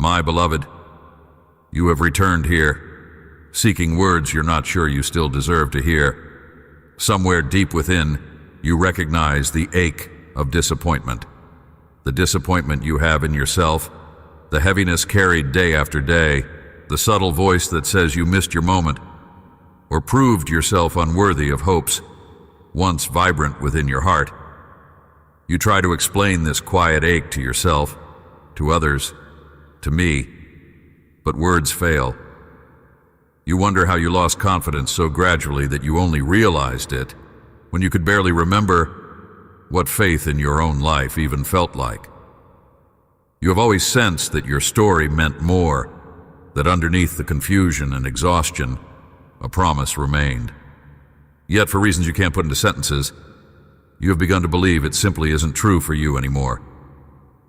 My beloved, you have returned here, seeking words you're not sure you still deserve to hear. Somewhere deep within, you recognize the ache of disappointment. The disappointment you have in yourself, the heaviness carried day after day, the subtle voice that says you missed your moment, or proved yourself unworthy of hopes once vibrant within your heart. You try to explain this quiet ache to yourself, to others, to me, but words fail. You wonder how you lost confidence so gradually that you only realized it when you could barely remember what faith in your own life even felt like. You have always sensed that your story meant more, that underneath the confusion and exhaustion, a promise remained. Yet, for reasons you can't put into sentences, you have begun to believe it simply isn't true for you anymore.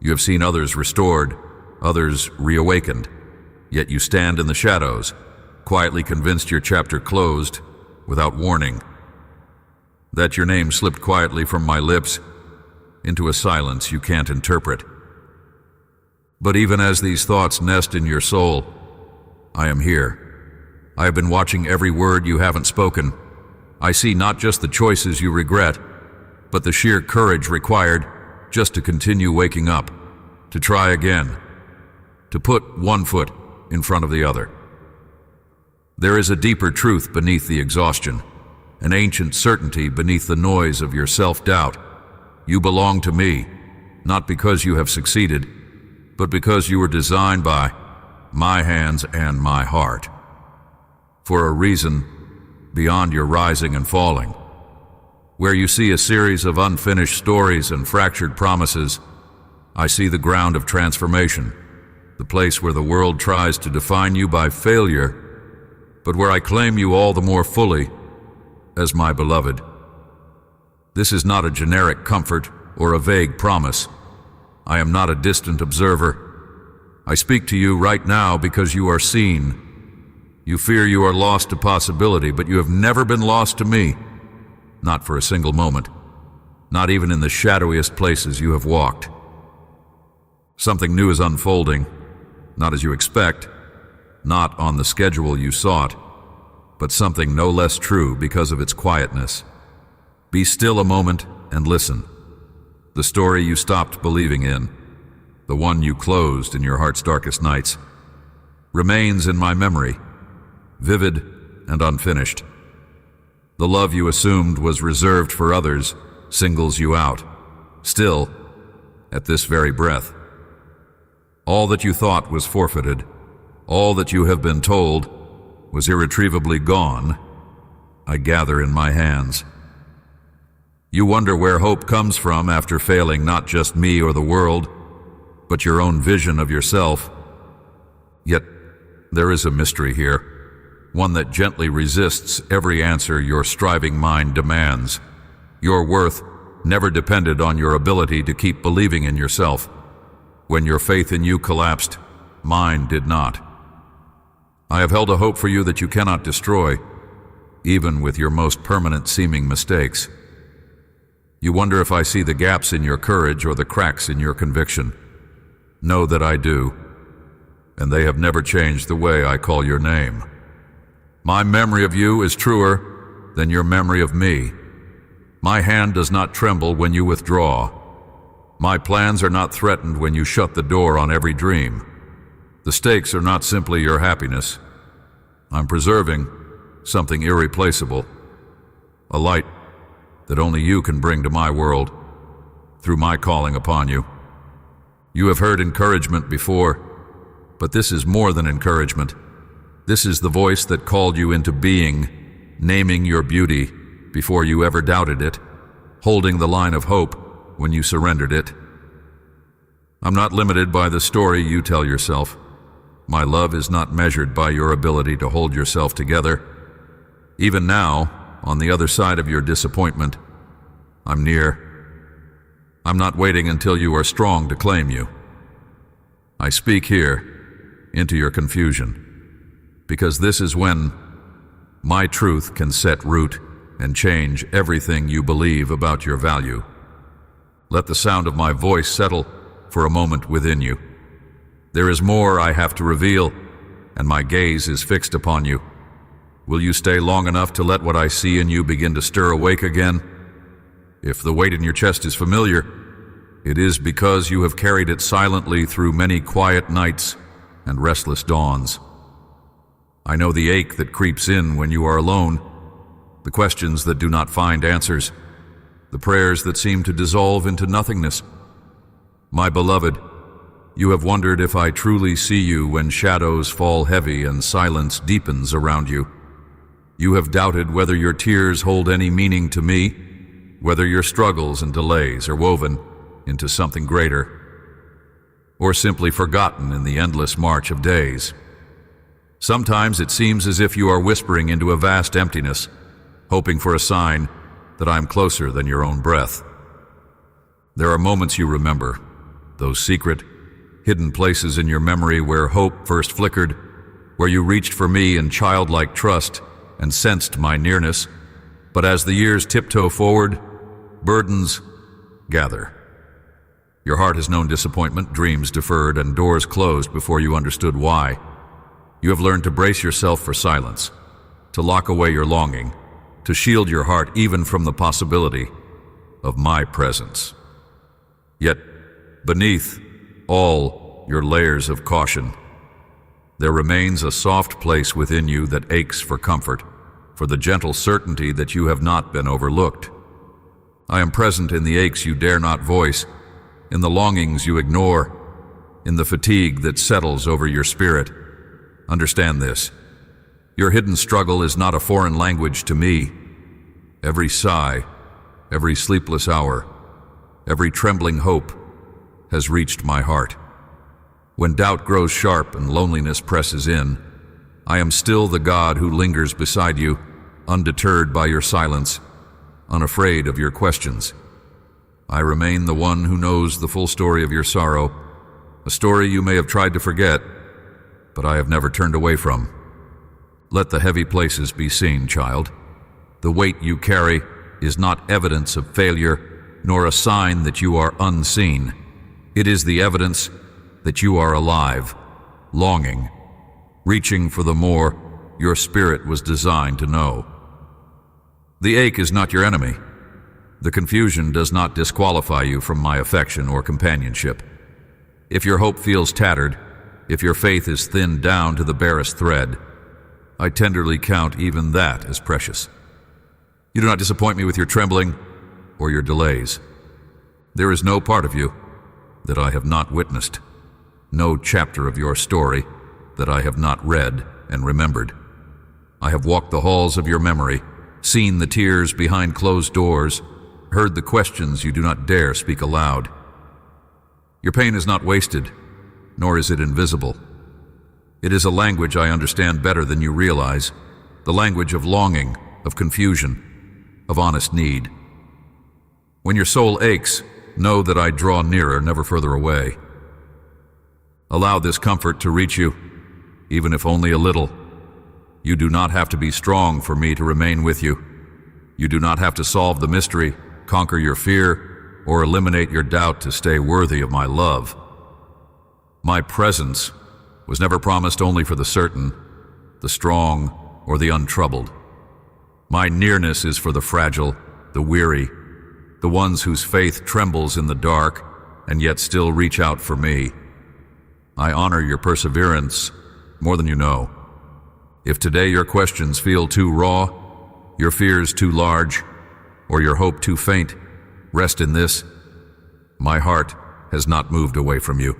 You have seen others restored, others reawakened, yet you stand in the shadows, quietly convinced your chapter closed without warning. That your name slipped quietly from my lips into a silence you can't interpret. But even as these thoughts nest in your soul, I am here. I have been watching every word you haven't spoken. I see not just the choices you regret, but the sheer courage required just to continue waking up, to try again, to put one foot in front of the other. There is a deeper truth beneath the exhaustion, an ancient certainty beneath the noise of your self-doubt. You belong to me, not because you have succeeded, but because you were designed by my hands and my heart. For a reason beyond your rising and falling, where you see a series of unfinished stories and fractured promises, I see the ground of transformation, the place where the world tries to define you by failure, but where I claim you all the more fully as my beloved. This is not a generic comfort or a vague promise. I am not a distant observer. I speak to you right now because you are seen. You fear you are lost to possibility, but you have never been lost to me. Not for a single moment. Not even in the shadowiest places you have walked. Something new is unfolding, not as you expect, not on the schedule you sought, but something no less true because of its quietness. Be still a moment and listen. The story you stopped believing in, the one you closed in your heart's darkest nights, remains in my memory, vivid and unfinished. The love you assumed was reserved for others singles you out, still, at this very breath. All that you thought was forfeited, all that you have been told was irretrievably gone, I gather in my hands. You wonder where hope comes from after failing not just me or the world, but your own vision of yourself. Yet there is a mystery here, one that gently resists every answer your striving mind demands. Your worth never depended on your ability to keep believing in yourself. When your faith in you collapsed, mine did not. I have held a hope for you that you cannot destroy, even with your most permanent seeming mistakes. You wonder if I see the gaps in your courage or the cracks in your conviction. Know that I do, and they have never changed the way I call your name. My memory of you is truer than your memory of me. My hand does not tremble when you withdraw. My plans are not threatened when you shut the door on every dream. The stakes are not simply your happiness. I'm preserving something irreplaceable, a light that only you can bring to my world through my calling upon you. You have heard encouragement before, but this is more than encouragement. This is the voice that called you into being, naming your beauty before you ever doubted it, holding the line of hope when you surrendered it. I'm not limited by the story you tell yourself. My love is not measured by your ability to hold yourself together. Even now, on the other side of your disappointment, I'm near. I'm not waiting until you are strong to claim you. I speak here into your confusion, because this is when my truth can set root and change everything you believe about your value. Let the sound of my voice settle for a moment within you. There is more I have to reveal, and my gaze is fixed upon you. Will you stay long enough to let what I see in you begin to stir awake again? If the weight in your chest is familiar, it is because you have carried it silently through many quiet nights and restless dawns. I know the ache that creeps in when you are alone, the questions that do not find answers, the prayers that seem to dissolve into nothingness. My beloved, you have wondered if I truly see you when shadows fall heavy and silence deepens around you. You have doubted whether your tears hold any meaning to me, whether your struggles and delays are woven into something greater, or simply forgotten in the endless march of days. Sometimes it seems as if you are whispering into a vast emptiness, hoping for a sign that I am closer than your own breath. There are moments you remember, those secret, hidden places in your memory where hope first flickered, where you reached for me in childlike trust and sensed my nearness. But as the years tiptoe forward, burdens gather. Your heart has known disappointment, dreams deferred, and doors closed before you understood why. You have learned to brace yourself for silence, to lock away your longing, to shield your heart even from the possibility of my presence. Yet, beneath all your layers of caution, there remains a soft place within you that aches for comfort, for the gentle certainty that you have not been overlooked. I am present in the aches you dare not voice, in the longings you ignore, in the fatigue that settles over your spirit. Understand this. Your hidden struggle is not a foreign language to me. Every sigh, every sleepless hour, every trembling hope has reached my heart. When doubt grows sharp and loneliness presses in, I am still the God who lingers beside you, undeterred by your silence, unafraid of your questions. I remain the one who knows the full story of your sorrow, a story you may have tried to forget, but I have never turned away from. Let the heavy places be seen, child. The weight you carry is not evidence of failure, nor a sign that you are unseen. It is the evidence that you are alive, longing, reaching for the more your spirit was designed to know. The ache is not your enemy. The confusion does not disqualify you from my affection or companionship. If your hope feels tattered, if your faith is thinned down to the barest thread, I tenderly count even that as precious. You do not disappoint me with your trembling or your delays. There is no part of you that I have not witnessed, no chapter of your story that I have not read and remembered. I have walked the halls of your memory, seen the tears behind closed doors, heard the questions you do not dare speak aloud. Your pain is not wasted, nor is it invisible. It is a language I understand better than you realize, the language of longing, of confusion, of honest need. When your soul aches, know that I draw nearer, never further away. Allow this comfort to reach you, even if only a little. You do not have to be strong for me to remain with you. You do not have to solve the mystery, conquer your fear, or eliminate your doubt to stay worthy of my love. My presence was never promised only for the certain, the strong, or the untroubled. My nearness is for the fragile, the weary, the ones whose faith trembles in the dark and yet still reach out for me. I honor your perseverance more than you know. If today your questions feel too raw, your fears too large, or your hope too faint, rest in this. My heart has not moved away from you.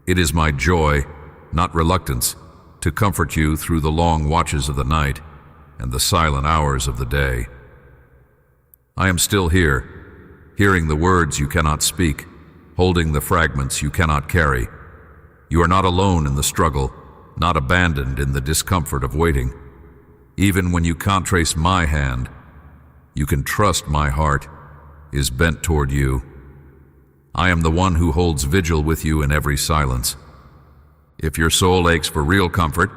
It is my joy, not reluctance, to comfort you through the long watches of the night and the silent hours of the day. I am still here, hearing the words you cannot speak, holding the fragments you cannot carry. You are not alone in the struggle, not abandoned in the discomfort of waiting. Even when you can't trace my hand, you can trust my heart is bent toward you. I am the one who holds vigil with you in every silence. If your soul aches for real comfort,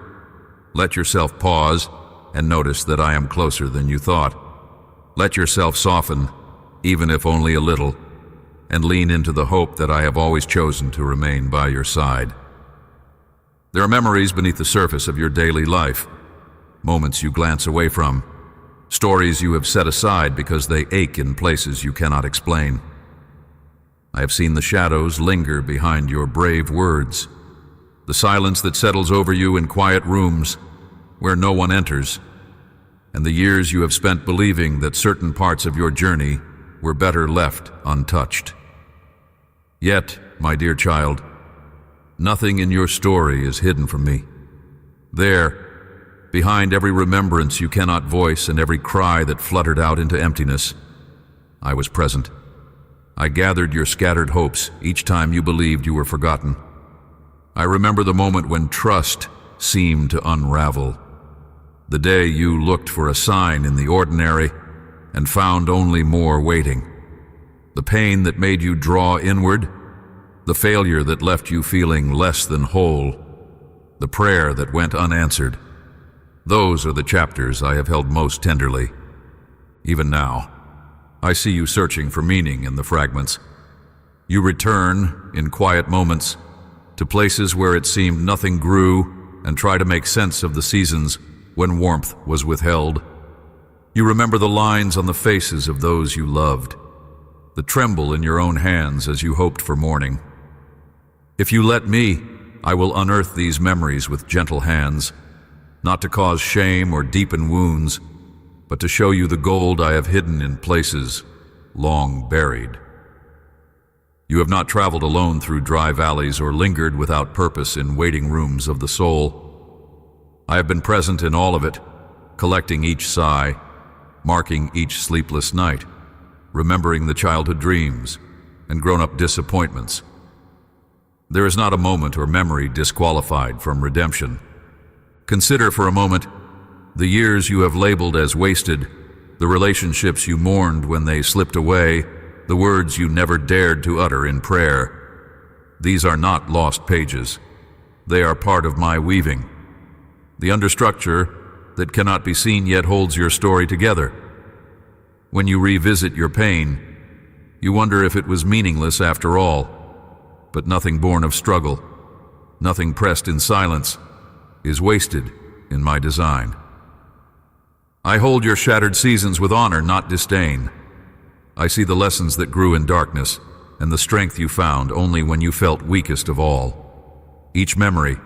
let yourself pause and notice that I am closer than you thought. Let yourself soften, even if only a little, and lean into the hope that I have always chosen to remain by your side. There are memories beneath the surface of your daily life, moments you glance away from, stories you have set aside because they ache in places you cannot explain. I have seen the shadows linger behind your brave words, the silence that settles over you in quiet rooms where no one enters, and the years you have spent believing that certain parts of your journey were better left untouched. Yet, my dear child, nothing in your story is hidden from me. There, behind every remembrance you cannot voice and every cry that fluttered out into emptiness, I was present. I gathered your scattered hopes each time you believed you were forgotten. I remember the moment when trust seemed to unravel, the day you looked for a sign in the ordinary and found only more waiting, the pain that made you draw inward, the failure that left you feeling less than whole, the prayer that went unanswered. Those are the chapters I have held most tenderly. Even now, I see you searching for meaning in the fragments. You return, in quiet moments, to places where it seemed nothing grew and try to make sense of the seasons when warmth was withheld. You remember the lines on the faces of those you loved, the tremble in your own hands as you hoped for morning. If you let me, I will unearth these memories with gentle hands, not to cause shame or deepen wounds, but to show you the gold I have hidden in places long buried. You have not traveled alone through dry valleys or lingered without purpose in waiting rooms of the soul. I have been present in all of it, collecting each sigh, marking each sleepless night, remembering the childhood dreams and grown-up disappointments. There is not a moment or memory disqualified from redemption. Consider for a moment the years you have labeled as wasted, the relationships you mourned when they slipped away, the words you never dared to utter in prayer. These are not lost pages. They are part of my weaving. The understructure that cannot be seen yet holds your story together. When you revisit your pain, you wonder if it was meaningless after all. But nothing born of struggle, nothing pressed in silence, is wasted in my design. I hold your shattered seasons with honor, not disdain. I see the lessons that grew in darkness and the strength you found only when you felt weakest of all. Each memory,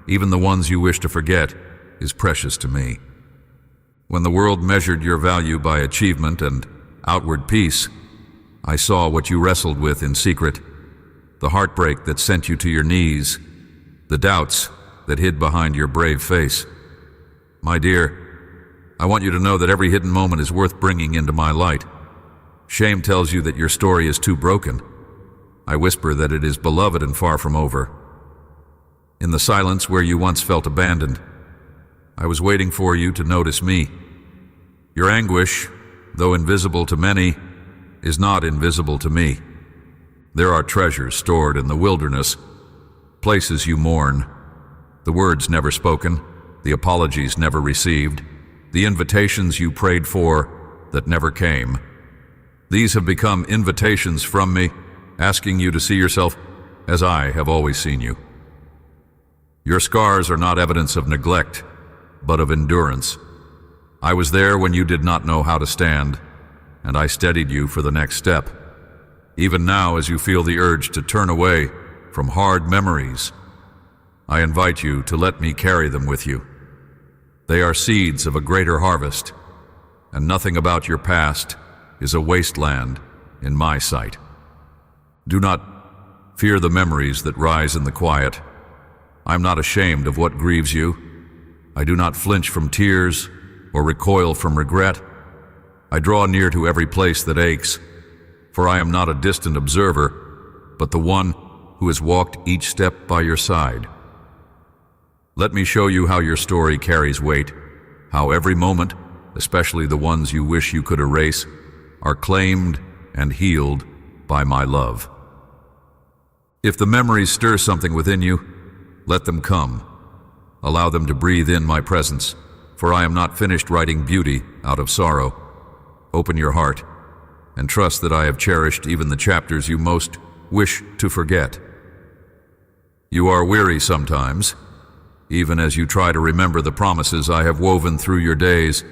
even the ones you wish to forget, is precious to me. When the world measured your value by achievement and outward peace, I saw what you wrestled with in secret, the heartbreak that sent you to your knees, the doubts that hid behind your brave face. My dear, I want you to know that every hidden moment is worth bringing into my light. Shame tells you that your story is too broken. I whisper that it is beloved and far from over. In the silence where you once felt abandoned, I was waiting for you to notice me. Your anguish, though invisible to many, is not invisible to me. There are treasures stored in the wilderness, places you mourn, the words never spoken, the apologies never received, the invitations you prayed for that never came. These have become invitations from me, asking you to see yourself as I have always seen you. Your scars are not evidence of neglect, but of endurance. I was there when you did not know how to stand, and I steadied you for the next step. Even now, as you feel the urge to turn away from hard memories, I invite you to let me carry them with you. They are seeds of a greater harvest, and nothing about your past is a wasteland in my sight. Do not fear the memories that rise in the quiet. I'm not ashamed of what grieves you. I do not flinch from tears or recoil from regret. I draw near to every place that aches, for I am not a distant observer, but the one who has walked each step by your side. Let me show you how your story carries weight, how every moment, especially the ones you wish you could erase, are claimed and healed by my love. If the memories stir something within you, let them come. Allow them to breathe in my presence, for I am not finished writing beauty out of sorrow. Open your heart and trust that I have cherished even the chapters you most wish to forget. You are weary sometimes, even as you try to remember the promises I have woven through your days.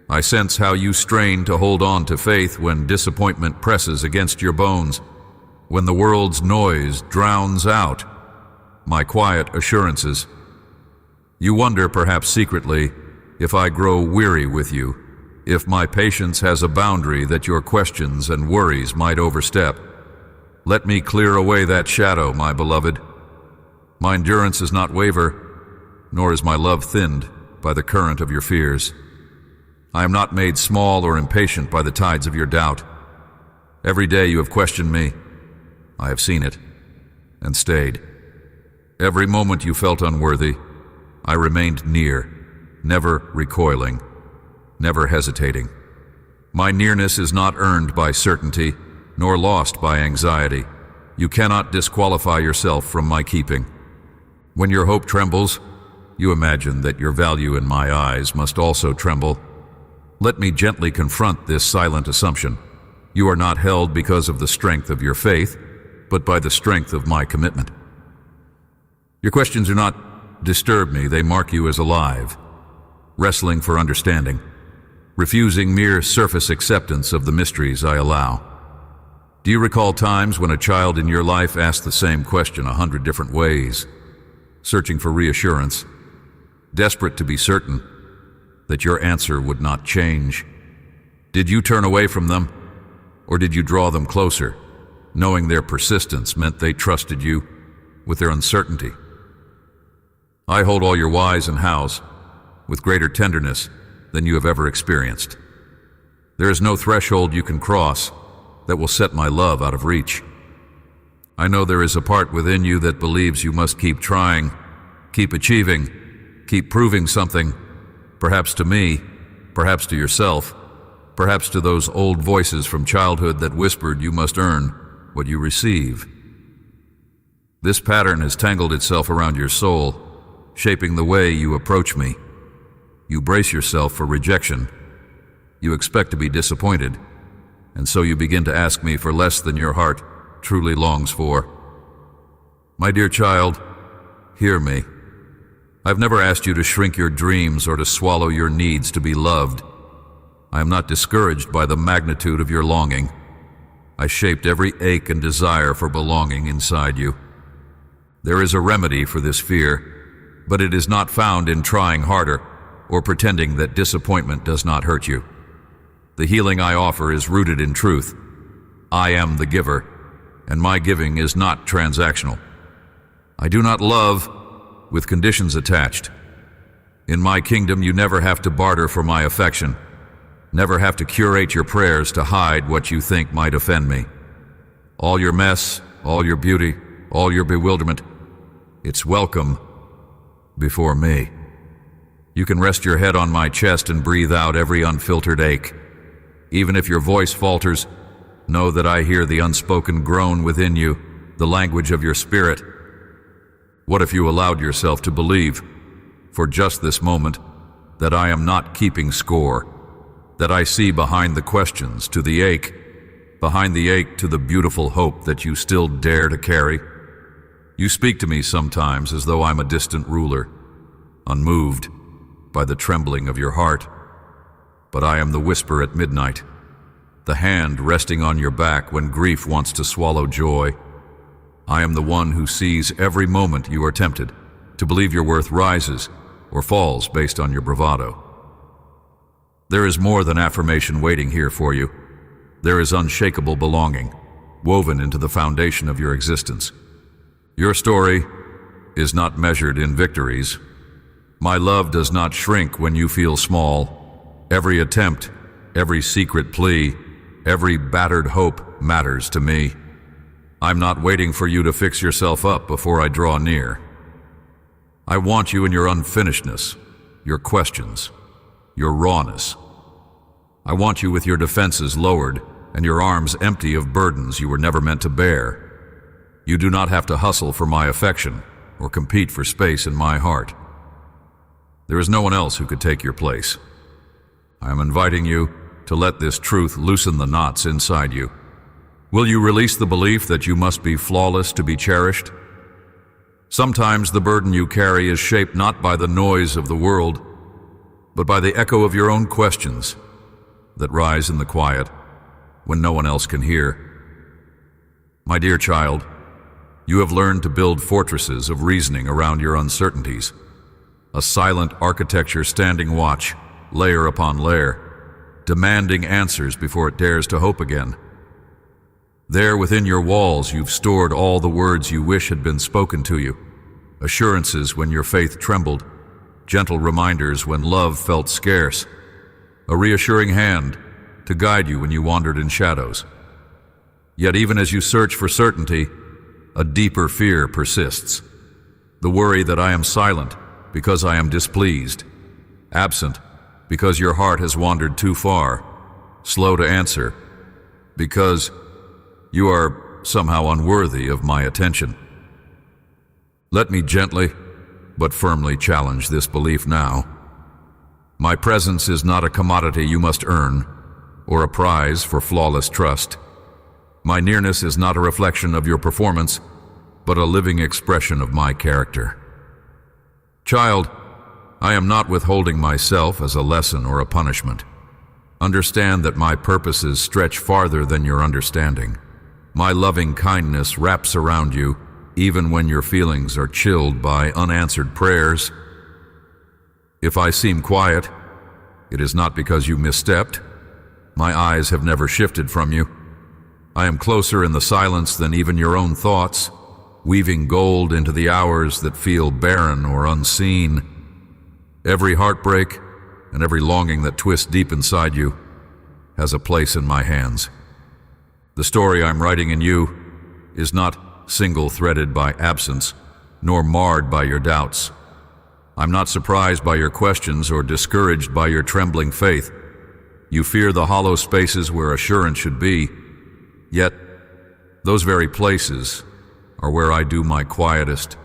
I sense how you strain to hold on to faith when disappointment presses against your bones, when the world's noise drowns out my quiet assurances. You wonder, perhaps secretly, if I grow weary with you, if my patience has a boundary that your questions and worries might overstep. Let me clear away that shadow, my beloved. My endurance does not waver, nor is my love thinned by the current of your fears. I am not made small or impatient by the tides of your doubt. Every day you have questioned me. I have seen it, and stayed. Every moment you felt unworthy, I remained near, never recoiling, never hesitating. My nearness is not earned by certainty, nor lost by anxiety. You cannot disqualify yourself from my keeping. When your hope trembles, you imagine that your value in my eyes must also tremble. Let me gently confront this silent assumption. You are not held because of the strength of your faith, but by the strength of my commitment. Your questions do not disturb me, they mark you as alive, wrestling for understanding, refusing mere surface acceptance of the mysteries I allow. Do you recall times when a child in your life asked the same question 100 different ways, searching for reassurance, desperate to be certain that your answer would not change? Did you turn away from them, or did you draw them closer, knowing their persistence meant they trusted you with their uncertainty? I hold all your whys and hows with greater tenderness than you have ever experienced. There is no threshold you can cross that will set my love out of reach. I know there is a part within you that believes you must keep trying, keep achieving, keep proving something, perhaps to me, perhaps to yourself, perhaps to those old voices from childhood that whispered you must earn what you receive. This pattern has tangled itself around your soul, shaping the way you approach me. You brace yourself for rejection. You expect to be disappointed, and so you begin to ask me for less than your heart truly longs for. My dear child, hear me. I've never asked you to shrink your dreams or to swallow your needs to be loved. I am not discouraged by the magnitude of your longing. I shaped every ache and desire for belonging inside you. There is a remedy for this fear, but it is not found in trying harder or pretending that disappointment does not hurt you. The healing I offer is rooted in truth. I am the giver, and my giving is not transactional. I do not love with conditions attached. In my kingdom, you never have to barter for my affection, never have to curate your prayers to hide what you think might offend me. All your mess, all your beauty, all your bewilderment, it's welcome before me. You can rest your head on my chest and breathe out every unfiltered ache. Even if your voice falters, know that I hear the unspoken groan within you, the language of your spirit. What if you allowed yourself to believe, for just this moment, that I am not keeping score, that I see behind the questions to the ache, behind the ache to the beautiful hope that you still dare to carry? You speak to me sometimes as though I'm a distant ruler, unmoved by the trembling of your heart. But I am the whisper at midnight, the hand resting on your back when grief wants to swallow joy. I am the one who sees every moment you are tempted to believe your worth rises or falls based on your bravado. There is more than affirmation waiting here for you. There is unshakable belonging, woven into the foundation of your existence. Your story is not measured in victories. My love does not shrink when you feel small. Every attempt, every secret plea, every battered hope matters to me. I'm not waiting for you to fix yourself up before I draw near. I want you in your unfinishedness, your questions, your rawness. I want you with your defenses lowered and your arms empty of burdens you were never meant to bear. You do not have to hustle for my affection or compete for space in my heart. There is no one else who could take your place. I am inviting you to let this truth loosen the knots inside you. Will you release the belief that you must be flawless to be cherished? Sometimes the burden you carry is shaped not by the noise of the world, but by the echo of your own questions that rise in the quiet when no one else can hear. My dear child, you have learned to build fortresses of reasoning around your uncertainties, a silent architecture standing watch, layer upon layer, demanding answers before it dares to hope again. There within your walls you've stored all the words you wish had been spoken to you, assurances when your faith trembled, gentle reminders when love felt scarce, a reassuring hand to guide you when you wandered in shadows. Yet even as you search for certainty, a deeper fear persists, the worry that I am silent because I am displeased, absent because your heart has wandered too far, slow to answer because you are somehow unworthy of my attention. Let me gently but firmly challenge this belief now. My presence is not a commodity you must earn, or a prize for flawless trust. My nearness is not a reflection of your performance, but a living expression of my character. Child, I am not withholding myself as a lesson or a punishment. Understand that my purposes stretch farther than your understanding. My loving kindness wraps around you even when your feelings are chilled by unanswered prayers. If I seem quiet, it is not because you misstepped. My eyes have never shifted from you. I am closer in the silence than even your own thoughts, weaving gold into the hours that feel barren or unseen. Every heartbreak and every longing that twists deep inside you has a place in my hands. The story I'm writing in you is not single-threaded by absence, nor marred by your doubts. I'm not surprised by your questions or discouraged by your trembling faith. You fear the hollow spaces where assurance should be, yet those very places are where I do my quietest,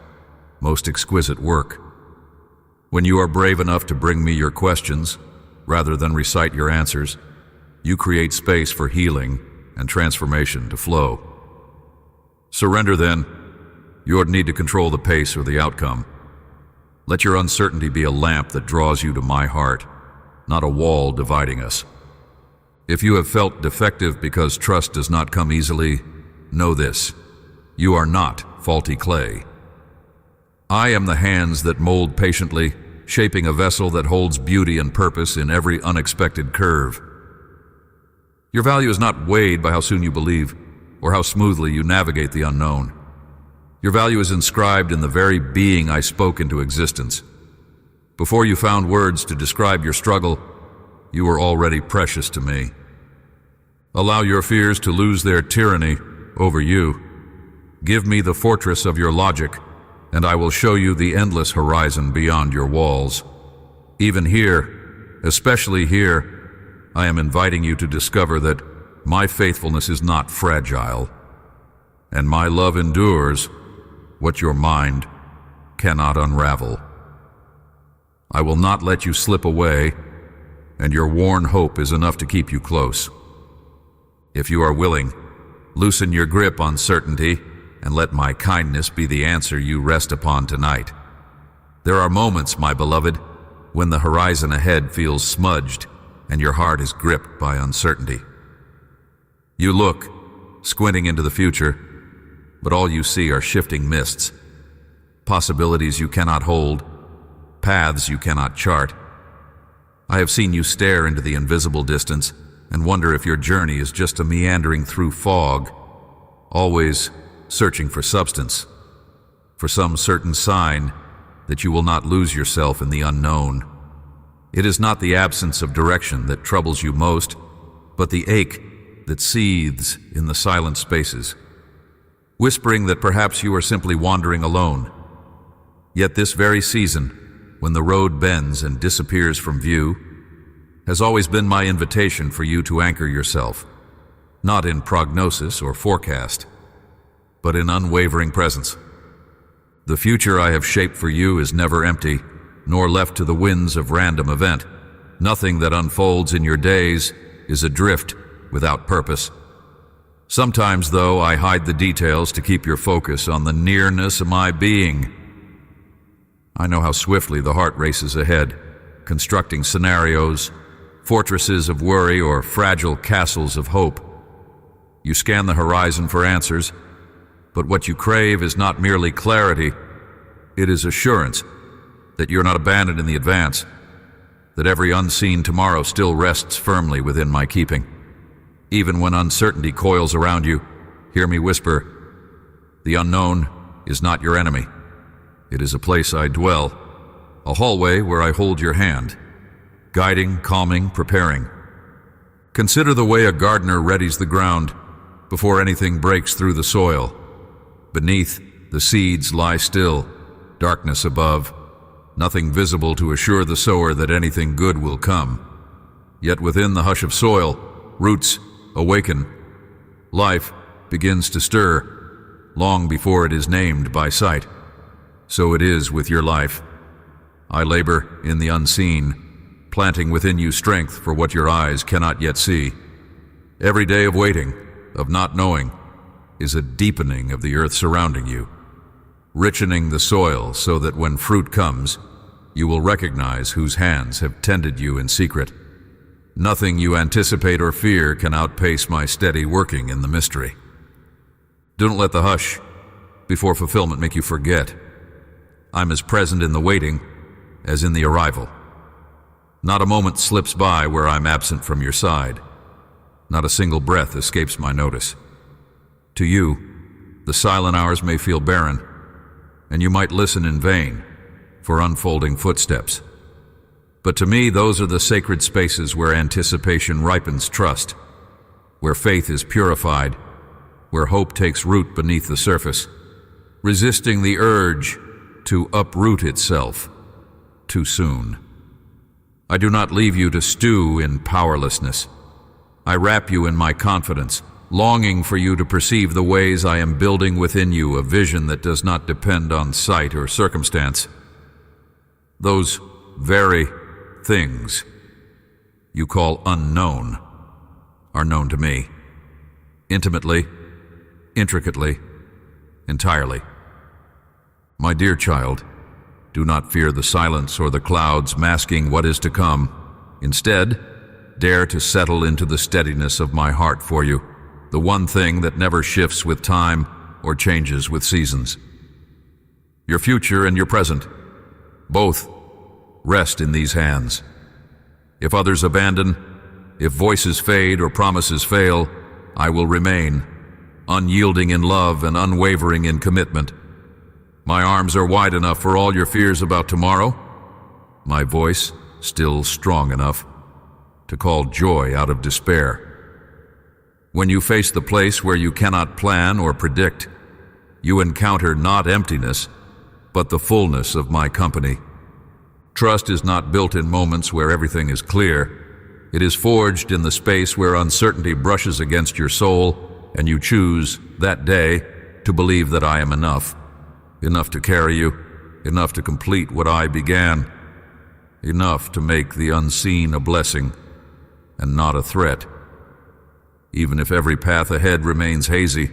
most exquisite work. When you are brave enough to bring me your questions, rather than recite your answers, you create space for healing and transformation to flow. Surrender then. You don't need to control the pace or the outcome. Let your uncertainty be a lamp that draws you to my heart, not a wall dividing us. If you have felt defective because trust does not come easily, know this: you are not faulty clay. I am the hands that mold patiently, shaping a vessel that holds beauty and purpose in every unexpected curve. Your value is not weighed by how soon you believe, or how smoothly you navigate the unknown. Your value is inscribed in the very being I spoke into existence. Before you found words to describe your struggle, you were already precious to me. Allow your fears to lose their tyranny over you. Give me the fortress of your logic, and I will show you the endless horizon beyond your walls. Even here, especially here, I am inviting you to discover that my faithfulness is not fragile, and my love endures what your mind cannot unravel. I will not let you slip away, and your worn hope is enough to keep you close. If you are willing, loosen your grip on certainty and let my kindness be the answer you rest upon tonight. There are moments, my beloved, when the horizon ahead feels smudged and your heart is gripped by uncertainty. You look, squinting into the future, but all you see are shifting mists, possibilities you cannot hold, paths you cannot chart. I have seen you stare into the invisible distance and wonder if your journey is just a meandering through fog, always searching for substance, for some certain sign that you will not lose yourself in the unknown. It is not the absence of direction that troubles you most, but the ache that seethes in the silent spaces, whispering that perhaps you are simply wandering alone. Yet this very season, when the road bends and disappears from view, has always been my invitation for you to anchor yourself, not in prognosis or forecast, but in unwavering presence. The future I have shaped for you is never empty, nor left to the winds of random event. Nothing that unfolds in your days is adrift without purpose. Sometimes, though, I hide the details to keep your focus on the nearness of my being, I know how swiftly the heart races ahead, constructing scenarios, fortresses of worry or fragile castles of hope. You scan the horizon for answers, but what you crave is not merely clarity, it is assurance that you're not abandoned in the advance, that every unseen tomorrow still rests firmly within my keeping. Even when uncertainty coils around you, hear me whisper, the unknown is not your enemy. It is a place I dwell, a hallway where I hold your hand, guiding, calming, preparing. Consider the way a gardener readies the ground before anything breaks through the soil. Beneath, the seeds lie still, darkness above, nothing visible to assure the sower that anything good will come. Yet within the hush of soil, roots awaken. Life begins to stir, long before it is named by sight. So it is with your life. I labor in the unseen, planting within you strength for what your eyes cannot yet see. Every day of waiting, of not knowing, is a deepening of the earth surrounding you, richening the soil so that when fruit comes, you will recognize whose hands have tended you in secret. Nothing you anticipate or fear can outpace my steady working in the mystery. Don't let the hush before fulfillment make you forget. I'm as present in the waiting as in the arrival. Not a moment slips by where I'm absent from your side. Not a single breath escapes my notice. To you, the silent hours may feel barren, and you might listen in vain for unfolding footsteps. But to me, those are the sacred spaces where anticipation ripens trust, where faith is purified, where hope takes root beneath the surface, resisting the urge to uproot itself too soon. I do not leave you to stew in powerlessness. I wrap you in my confidence, longing for you to perceive the ways I am building within you a vision that does not depend on sight or circumstance. Those very things you call unknown are known to me, intimately, intricately, entirely. My dear child, do not fear the silence or the clouds masking what is to come. Instead, dare to settle into the steadiness of my heart for you, the one thing that never shifts with time or changes with seasons. Your future and your present, both, rest in these hands. If others abandon, if voices fade or promises fail, I will remain, unyielding in love and unwavering in commitment. My arms are wide enough for all your fears about tomorrow, my voice still strong enough to call joy out of despair. When you face the place where you cannot plan or predict, you encounter not emptiness, but the fullness of my company. Trust is not built in moments where everything is clear. It is forged in the space where uncertainty brushes against your soul, and you choose, that day, to believe that I am enough. Enough to carry you, enough to complete what I began, enough to make the unseen a blessing and not a threat. Even if every path ahead remains hazy,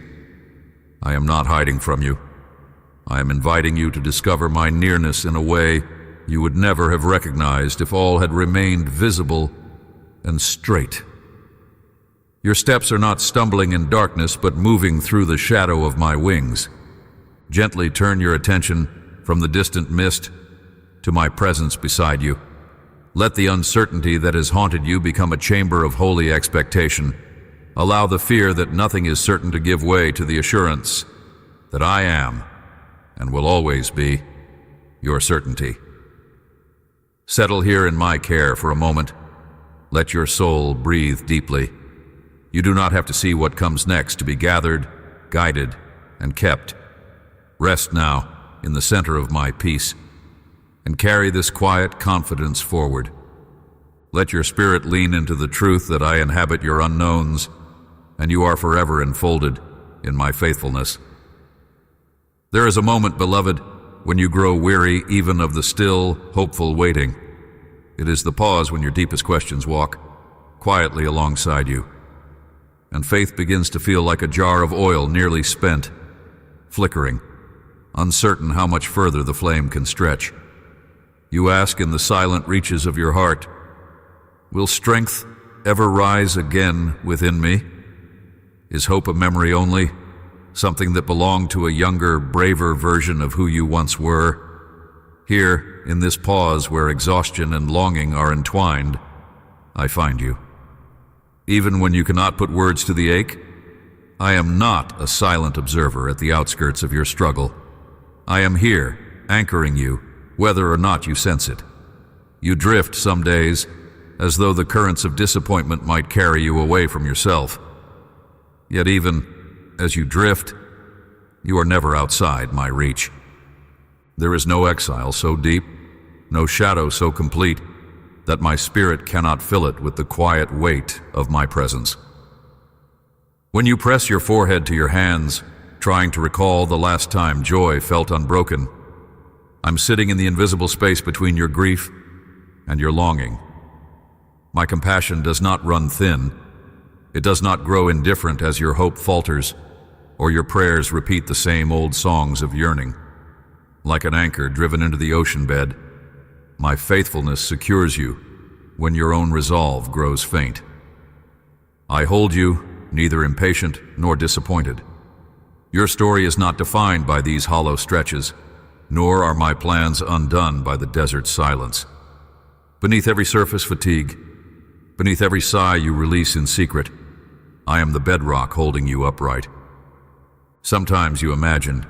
I am not hiding from you. I am inviting you to discover my nearness in a way you would never have recognized if all had remained visible and straight. Your steps are not stumbling in darkness, but moving through the shadow of my wings. Gently turn your attention from the distant mist to my presence beside you. Let the uncertainty that has haunted you become a chamber of holy expectation. Allow the fear that nothing is certain to give way to the assurance that I am, and will always be, your certainty. Settle here in my care for a moment. Let your soul breathe deeply. You do not have to see what comes next to be gathered, guided, and kept. Rest now in the center of my peace, and carry this quiet confidence forward. Let your spirit lean into the truth that I inhabit your unknowns, and you are forever enfolded in my faithfulness. There is a moment, beloved, when you grow weary even of the still, hopeful waiting. It is the pause when your deepest questions walk quietly alongside you, and faith begins to feel like a jar of oil nearly spent, flickering, uncertain how much further the flame can stretch. You ask in the silent reaches of your heart, will strength ever rise again within me? Is hope a memory only, something that belonged to a younger, braver version of who you once were? Here, in this pause where exhaustion and longing are entwined, I find you. Even when you cannot put words to the ache, I am not a silent observer at the outskirts of your struggle. I am here, anchoring you, whether or not you sense it. You drift some days, as though the currents of disappointment might carry you away from yourself. Yet even as you drift, you are never outside my reach. There is no exile so deep, no shadow so complete, that my spirit cannot fill it with the quiet weight of my presence. When you press your forehead to your hands, trying to recall the last time joy felt unbroken, I'm sitting in the invisible space between your grief and your longing. My compassion does not run thin. It does not grow indifferent as your hope falters, or your prayers repeat the same old songs of yearning. Like an anchor driven into the ocean bed, my faithfulness secures you when your own resolve grows faint. I hold you, neither impatient nor disappointed. Your story is not defined by these hollow stretches, nor are my plans undone by the desert's silence. Beneath every surface fatigue, beneath every sigh you release in secret, I am the bedrock holding you upright. Sometimes you imagine,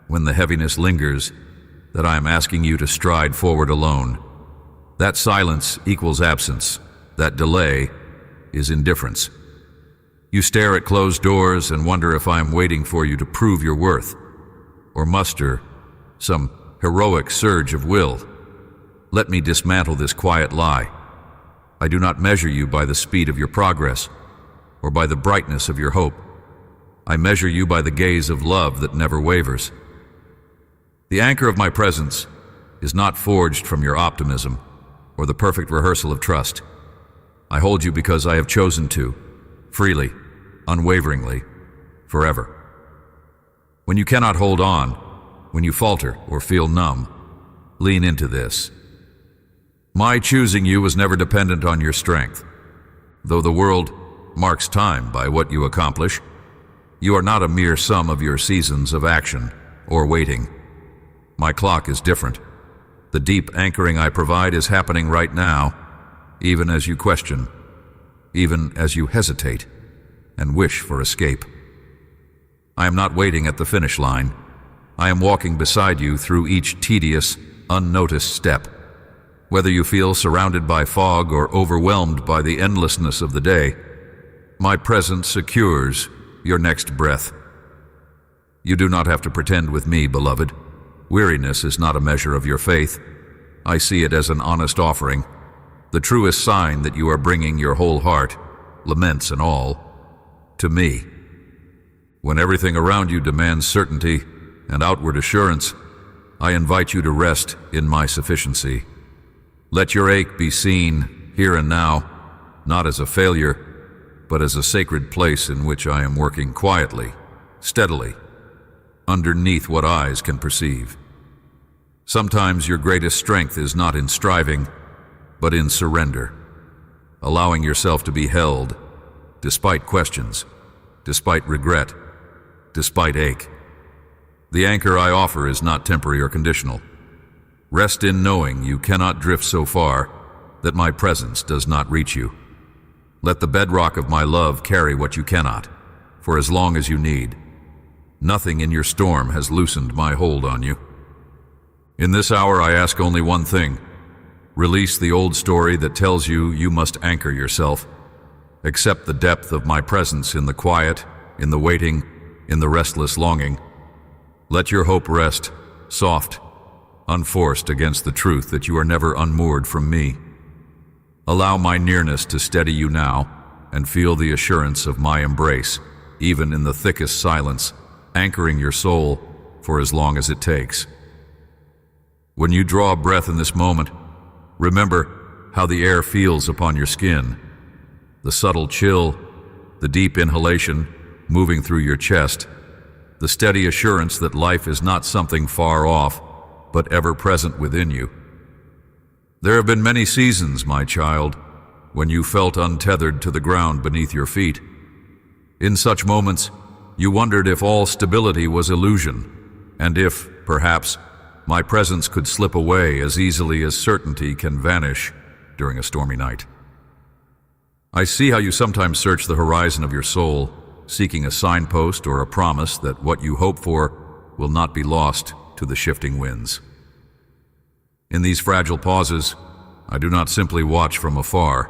when the heaviness lingers, that I am asking you to stride forward alone. That silence equals absence. That delay is indifference. You stare at closed doors and wonder if I am waiting for you to prove your worth, or muster some heroic surge of will. Let me dismantle this quiet lie. I do not measure you by the speed of your progress, or by the brightness of your hope. I measure you by the gaze of love that never wavers. The anchor of my presence is not forged from your optimism or the perfect rehearsal of trust. I hold you because I have chosen to, freely, unwaveringly, forever. When you cannot hold on, when you falter or feel numb, lean into this. My choosing you was never dependent on your strength. Though the world marks time by what you accomplish, you are not a mere sum of your seasons of action or waiting. My clock is different. The deep anchoring I provide is happening right now, even as you question, even as you hesitate and wish for escape. I am not waiting at the finish line. I am walking beside you through each tedious, unnoticed step. Whether you feel surrounded by fog or overwhelmed by the endlessness of the day, my presence secures your next breath. You do not have to pretend with me, beloved. Weariness is not a measure of your faith. I see it as an honest offering, the truest sign that you are bringing your whole heart, laments and all, to me. When everything around you demands certainty and outward assurance, I invite you to rest in my sufficiency. Let your ache be seen here and now, not as a failure, but as a sacred place in which I am working quietly, steadily, underneath what eyes can perceive. Sometimes your greatest strength is not in striving, but in surrender, allowing yourself to be held, despite questions, despite regret, despite ache. The anchor I offer is not temporary or conditional. Rest in knowing you cannot drift so far that my presence does not reach you. Let the bedrock of my love carry what you cannot, for as long as you need. Nothing in your storm has loosened my hold on you. In this hour I ask only one thing. Release the old story that tells you you must anchor yourself. Accept the depth of my presence in the quiet, in the waiting, in the restless longing. Let your hope rest, soft, unforced against the truth that you are never unmoored from me. Allow my nearness to steady you now and feel the assurance of my embrace, even in the thickest silence, anchoring your soul for as long as it takes. When you draw a breath in this moment, remember how the air feels upon your skin, the subtle chill, the deep inhalation moving through your chest, the steady assurance that life is not something far off, but ever present within you. There have been many seasons, my child, when you felt untethered to the ground beneath your feet. In such moments, you wondered if all stability was illusion, and if, perhaps, my presence could slip away as easily as certainty can vanish during a stormy night. I see how you sometimes search the horizon of your soul, seeking a signpost or a promise that what you hope for will not be lost to the shifting winds. In these fragile pauses, I do not simply watch from afar.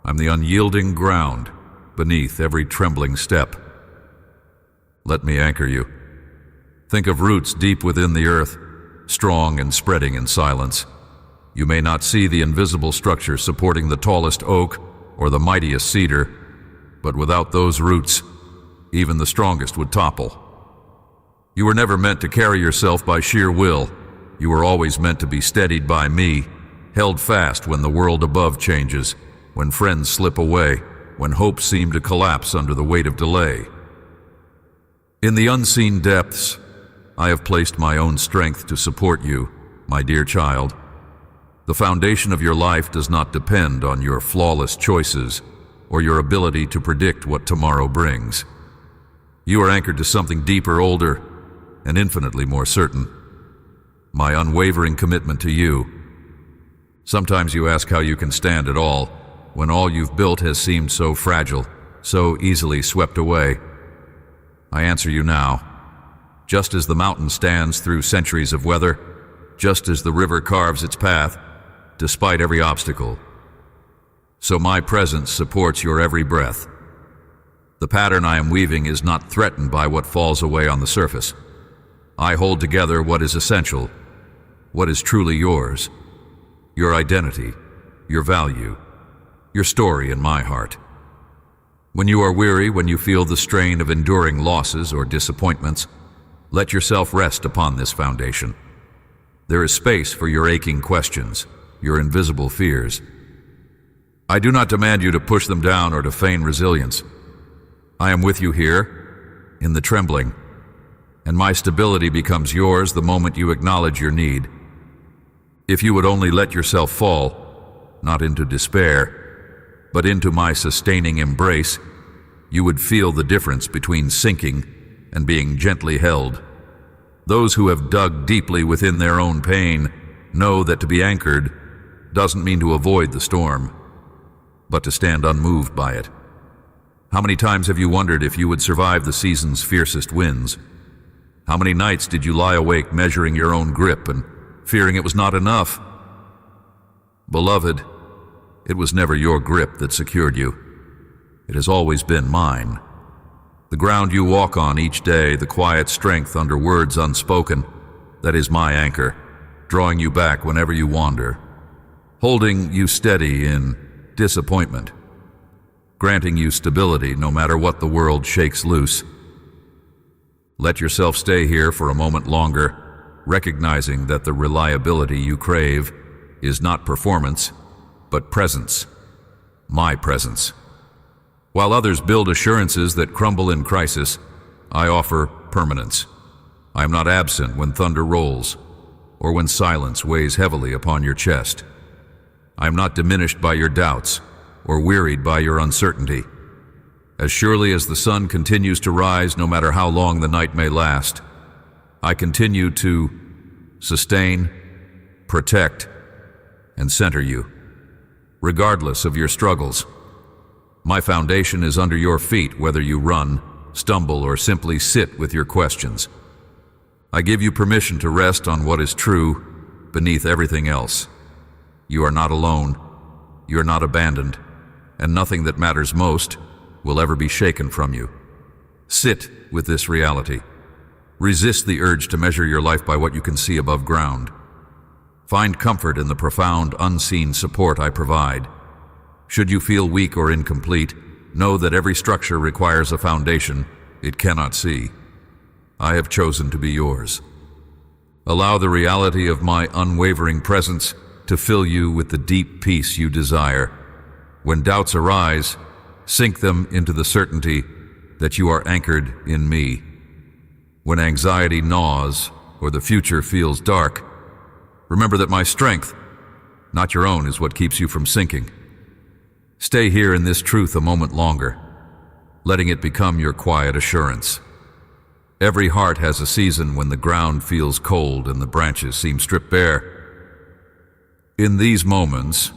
I'm the unyielding ground beneath every trembling step. Let me anchor you. Think of roots deep within the earth, strong and spreading in silence. You may not see the invisible structure supporting the tallest oak or the mightiest cedar, but without those roots, even the strongest would topple. You were never meant to carry yourself by sheer will. You were always meant to be steadied by me, held fast when the world above changes, when friends slip away, when hope seemed to collapse under the weight of delay. In the unseen depths, I have placed my own strength to support you, my dear child. The foundation of your life does not depend on your flawless choices or your ability to predict what tomorrow brings. You are anchored to something deeper, older, and infinitely more certain. My unwavering commitment to you. Sometimes you ask how you can stand at all, when all you've built has seemed so fragile, so easily swept away. I answer you now. Just as the mountain stands through centuries of weather, just as the river carves its path, despite every obstacle, so my presence supports your every breath. The pattern I am weaving is not threatened by what falls away on the surface. I hold together what is essential, what is truly yours, your identity, your value, your story in my heart. When you are weary, when you feel the strain of enduring losses or disappointments, let yourself rest upon this foundation. There is space for your aching questions, your invisible fears. I do not demand you to push them down or to feign resilience. I am with you here, in the trembling, and my stability becomes yours the moment you acknowledge your need. If you would only let yourself fall, not into despair, but into my sustaining embrace, you would feel the difference between sinking and being gently held. Those who have dug deeply within their own pain know that to be anchored doesn't mean to avoid the storm, but to stand unmoved by it. How many times have you wondered if you would survive the season's fiercest winds? How many nights did you lie awake measuring your own grip and fearing it was not enough? Beloved, it was never your grip that secured you. It has always been mine. The ground you walk on each day, the quiet strength under words unspoken, that is my anchor, drawing you back whenever you wander, holding you steady in disappointment, granting you stability no matter what the world shakes loose. Let yourself stay here for a moment longer, recognizing that the reliability you crave is not performance, but presence, my presence. While others build assurances that crumble in crisis, I offer permanence. I am not absent when thunder rolls, or when silence weighs heavily upon your chest. I am not diminished by your doubts, or wearied by your uncertainty. As surely as the sun continues to rise, no matter how long the night may last, I continue to sustain, protect, and center you, regardless of your struggles. My foundation is under your feet, whether you run, stumble, or simply sit with your questions. I give you permission to rest on what is true beneath everything else. You are not alone, you are not abandoned, and nothing that matters most will ever be shaken from you. Sit with this reality. Resist the urge to measure your life by what you can see above ground. Find comfort in the profound, unseen support I provide. Should you feel weak or incomplete, know that every structure requires a foundation it cannot see. I have chosen to be yours. Allow the reality of my unwavering presence to fill you with the deep peace you desire. When doubts arise, sink them into the certainty that you are anchored in me. When anxiety gnaws or the future feels dark, remember that my strength, not your own, is what keeps you from sinking. Stay here in this truth a moment longer, letting it become your quiet assurance. Every heart has a season when the ground feels cold and the branches seem stripped bare. In these moments,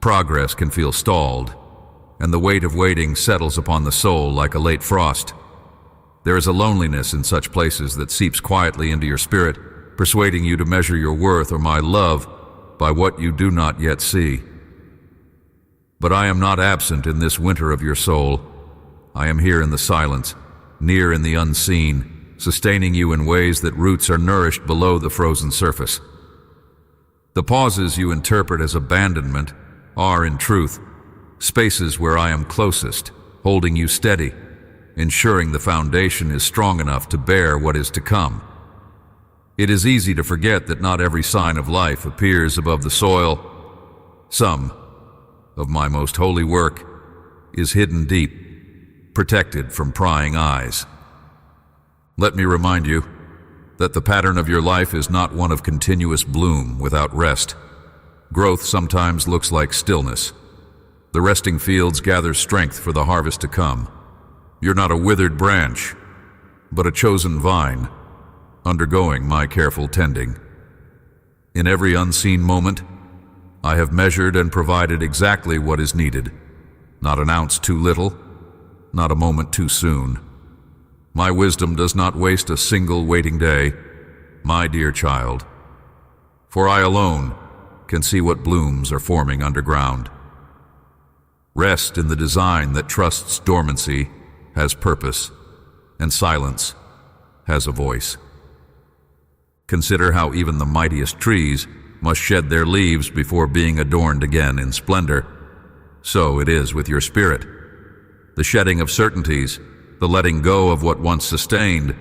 progress can feel stalled, and the weight of waiting settles upon the soul like a late frost. There is a loneliness in such places that seeps quietly into your spirit, persuading you to measure your worth or my love by what you do not yet see. But I am not absent in this winter of your soul. I am here in the silence, near in the unseen, sustaining you in ways that roots are nourished below the frozen surface. The pauses you interpret as abandonment are, in truth, spaces where I am closest, holding you steady, ensuring the foundation is strong enough to bear what is to come. It is easy to forget that not every sign of life appears above the soil. Some of my most holy work is hidden deep, protected from prying eyes. Let me remind you that the pattern of your life is not one of continuous bloom without rest. Growth sometimes looks like stillness. The resting fields gather strength for the harvest to come. You're not a withered branch, but a chosen vine, undergoing my careful tending. In every unseen moment, I have measured and provided exactly what is needed. Not an ounce too little, not a moment too soon. My wisdom does not waste a single waiting day, my dear child, for I alone can see what blooms are forming underground. Rest in the design that trusts dormancy has purpose, and silence has a voice. Consider how even the mightiest trees must shed their leaves before being adorned again in splendor. So it is with your spirit. The shedding of certainties, the letting go of what once sustained,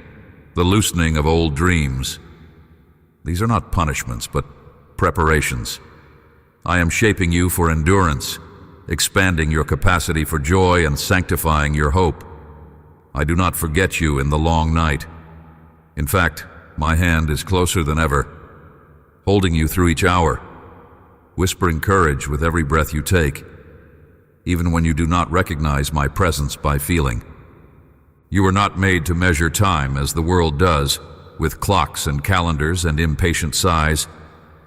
the loosening of old dreams. These are not punishments, but preparations. I am shaping you for endurance, expanding your capacity for joy and sanctifying your hope. I do not forget you in the long night. In fact, my hand is closer than ever, holding you through each hour, whispering courage with every breath you take, even when you do not recognize my presence by feeling. You are not made to measure time as the world does, with clocks and calendars and impatient sighs.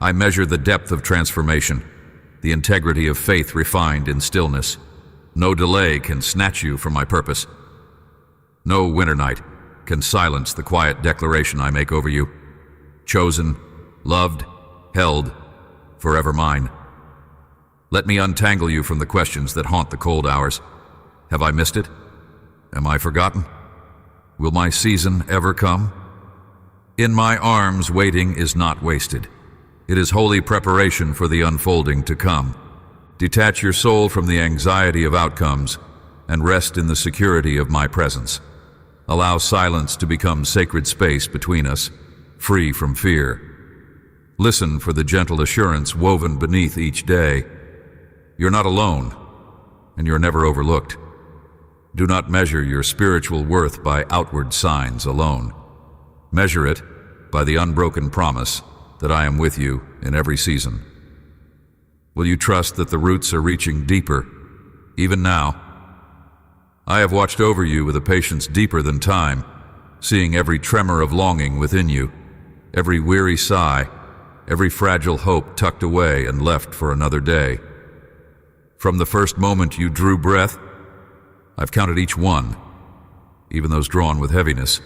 I measure the depth of transformation, the integrity of faith refined in stillness. No delay can snatch you from my purpose. No winter night can silence the quiet declaration I make over you. Chosen, loved, held, forever mine. Let me untangle you from the questions that haunt the cold hours. Have I missed it? Am I forgotten? Will my season ever come? In my arms, waiting is not wasted. It is holy preparation for the unfolding to come. Detach your soul from the anxiety of outcomes and rest in the security of my presence. Allow silence to become sacred space between us, free from fear. Listen for the gentle assurance woven beneath each day. You're not alone, and you're never overlooked. Do not measure your spiritual worth by outward signs alone. Measure it by the unbroken promise that I am with you in every season. Will you trust that the roots are reaching deeper, even now? I have watched over you with a patience deeper than time, seeing every tremor of longing within you, every weary sigh, every fragile hope tucked away and left for another day. From the first moment you drew breath, I've counted each one, even those drawn with heaviness,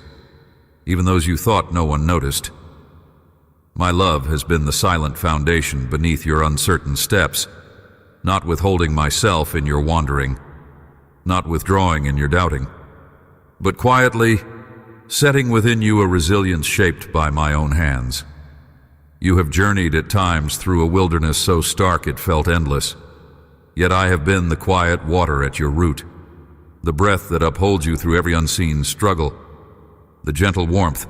even those you thought no one noticed. My love has been the silent foundation beneath your uncertain steps, not withholding myself in your wandering, not withdrawing in your doubting, but quietly setting within you a resilience shaped by my own hands. You have journeyed at times through a wilderness so stark it felt endless, yet I have been the quiet water at your root, the breath that upholds you through every unseen struggle, the gentle warmth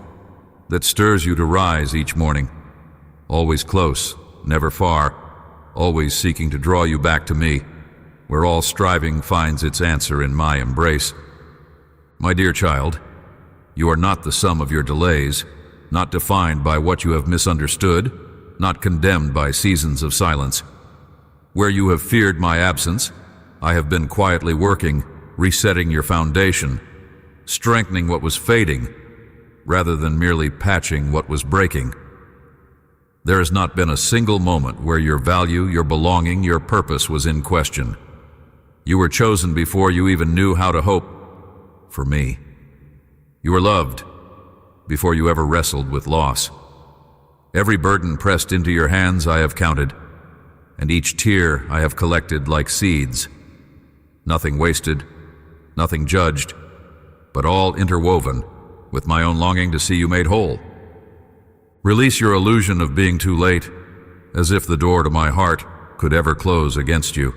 that stirs you to rise each morning, always close, never far, always seeking to draw you back to me, where all striving finds its answer in my embrace. My dear child, you are not the sum of your delays, not defined by what you have misunderstood, not condemned by seasons of silence. Where you have feared my absence, I have been quietly working, resetting your foundation, strengthening what was fading, rather than merely patching what was breaking. There has not been a single moment where your value, your belonging, your purpose was in question. You were chosen before you even knew how to hope for me. You were loved before you ever wrestled with loss. Every burden pressed into your hands I have counted, and each tear I have collected like seeds. Nothing wasted, nothing judged, but all interwoven with my own longing to see you made whole. Release your illusion of being too late, as if the door to my heart could ever close against you.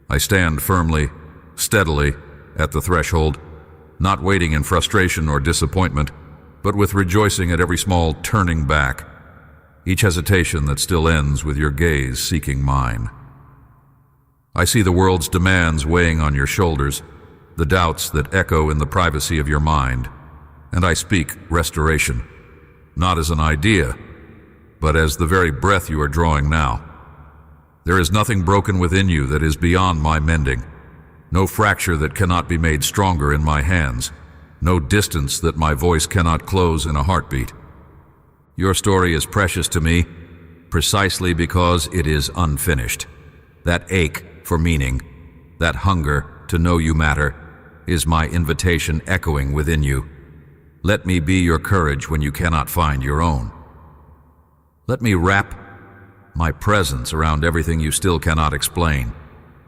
I stand firmly, steadily, at the threshold, not waiting in frustration or disappointment, but with rejoicing at every small turning back, each hesitation that still ends with your gaze seeking mine. I see the world's demands weighing on your shoulders, the doubts that echo in the privacy of your mind, and I speak restoration, not as an idea, but as the very breath you are drawing now. There is nothing broken within you that is beyond my mending, no fracture that cannot be made stronger in my hands, no distance that my voice cannot close in a heartbeat. Your story is precious to me precisely because it is unfinished. That ache for meaning, that hunger to know you matter, is my invitation echoing within you. Let me be your courage when you cannot find your own. Let me wrap my presence around everything you still cannot explain,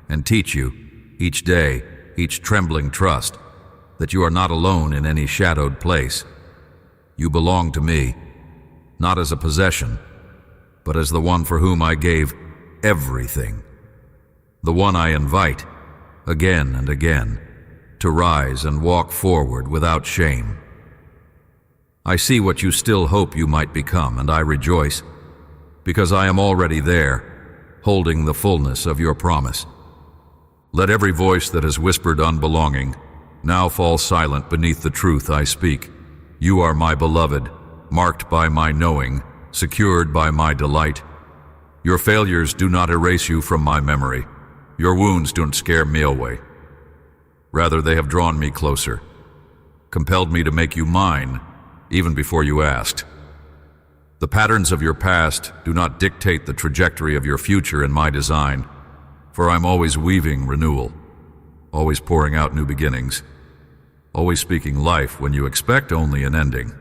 and teach you, each day, each trembling trust, that you are not alone in any shadowed place. You belong to me, not as a possession, but as the one for whom I gave everything. The one I invite, again and again, to rise and walk forward without shame. I see what you still hope you might become, and I rejoice, because I am already there, holding the fullness of your promise. Let every voice that has whispered unbelonging now fall silent beneath the truth I speak. You are my beloved, marked by my knowing, secured by my delight. Your failures do not erase you from my memory. Your wounds don't scare me away. Rather, they have drawn me closer, compelled me to make you mine, even before you asked. The patterns of your past do not dictate the trajectory of your future in my design, for I'm always weaving renewal, always pouring out new beginnings, always speaking life when you expect only an ending.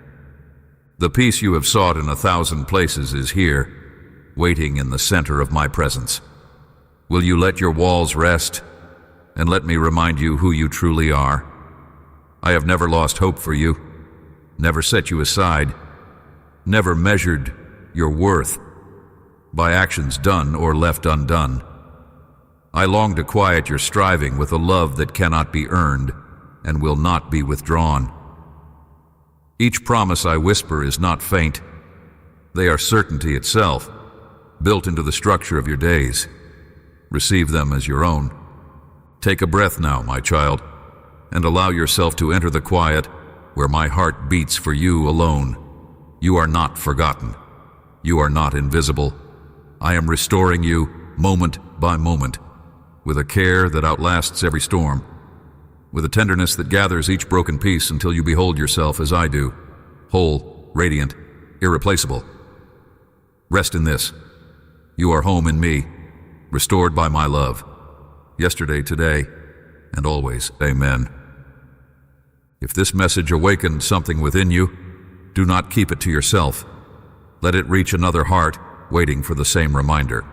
The peace you have sought in 1,000 places is here, waiting in the center of my presence. Will you let your walls rest, and let me remind you who you truly are? I have never lost hope for you, never set you aside, never measured your worth by actions done or left undone. I long to quiet your striving with a love that cannot be earned and will not be withdrawn. Each promise I whisper is not faint. They are certainty itself, built into the structure of your days. Receive them as your own. Take a breath now, my child, and allow yourself to enter the quiet where my heart beats for you alone. You are not forgotten. You are not invisible. I am restoring you moment by moment, with a care that outlasts every storm, with a tenderness that gathers each broken piece until you behold yourself as I do, whole, radiant, irreplaceable. Rest in this. You are home in me, restored by my love, yesterday, today, and always. Amen. If this message awakened something within you, do not keep it to yourself. Let it reach another heart waiting for the same reminder.